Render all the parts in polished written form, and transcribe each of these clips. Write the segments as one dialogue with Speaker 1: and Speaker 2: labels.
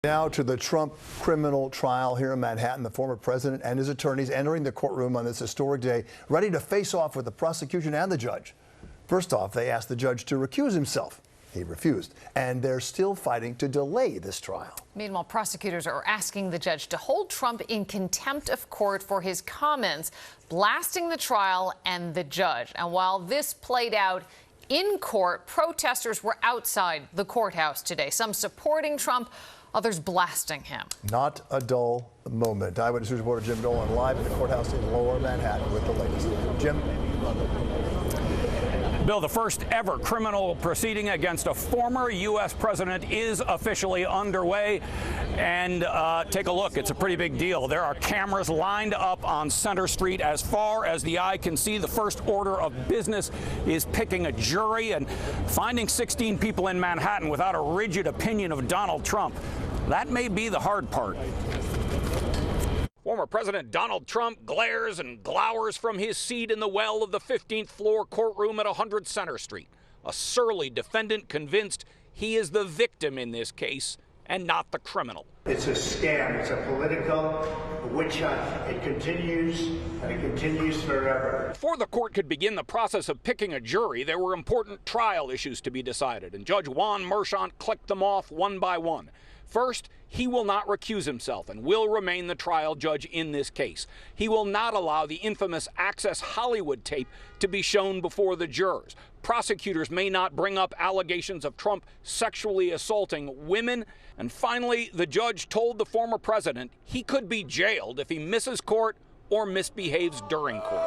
Speaker 1: Now to the Trump criminal trial here in Manhattan. The former president and his attorneys entering the courtroom on this historic day, ready to face off with the prosecution and the judge. First off, they asked the judge to recuse himself. He refused, and they're still fighting to delay this trial.
Speaker 2: Meanwhile, prosecutors are asking the judge to hold Trump in contempt of court for his comments, blasting the trial and the judge. And while this played out in court, protesters were outside the courthouse today, some supporting Trump, others blasting him.
Speaker 1: Not a dull moment. Eyewitness reporter Jim Dolan live at the courthouse in Lower Manhattan with the latest. Jim?
Speaker 3: Bill, the first ever criminal proceeding against a former U.S. president is officially underway. And take a look. It's a pretty big deal. There are cameras lined up on Center Street as far as the eye can see. The first order of business is picking a jury and finding 16 people in Manhattan without a rigid opinion of Donald Trump. That may be the hard part. Former President Donald Trump glares and glowers from his seat in the well of the 15th floor courtroom at 100 Center Street. A surly defendant convinced he is the victim in this case and not the criminal.
Speaker 4: It's a scam. It's a political witch hunt. It continues, and it continues forever.
Speaker 3: Before the court could begin the process of picking a jury, there were important trial issues to be decided, and Judge Juan Merchan clicked them off one by one. First, he will not recuse himself and will remain the trial judge in this case. He will not allow the infamous Access Hollywood tape to be shown before the jurors. Prosecutors may not bring up allegations of Trump sexually assaulting women. And finally, the judge told the former president he could be jailed if he misses court or misbehaves during court.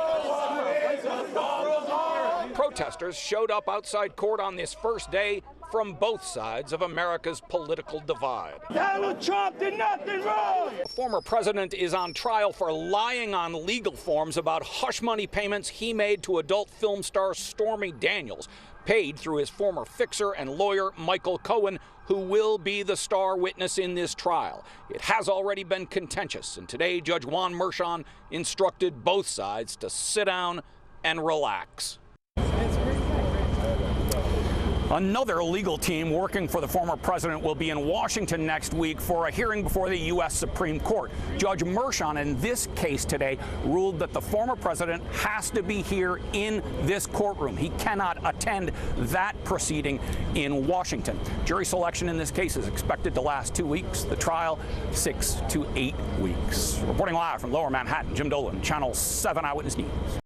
Speaker 3: Protesters showed up outside court on this first day from both sides of America's political divide.
Speaker 5: Donald Trump did nothing wrong!
Speaker 3: The former president is on trial for lying on legal forms about hush money payments he made to adult film star Stormy Daniels, paid through his former fixer and lawyer Michael Cohen, who will be the star witness in this trial. It has already been contentious, and today Judge Juan Merchan instructed both sides to sit down and relax. Another legal team working for the former president will be in Washington next week for a hearing before the U.S. Supreme Court. Judge Merchan in this case today ruled that the former president has to be here in this courtroom. He cannot attend that proceeding in Washington. Jury selection in this case is expected to last 2 weeks. The trial, 6 to 8 weeks. Reporting live from Lower Manhattan, Jim Dolan, Channel 7 Eyewitness News.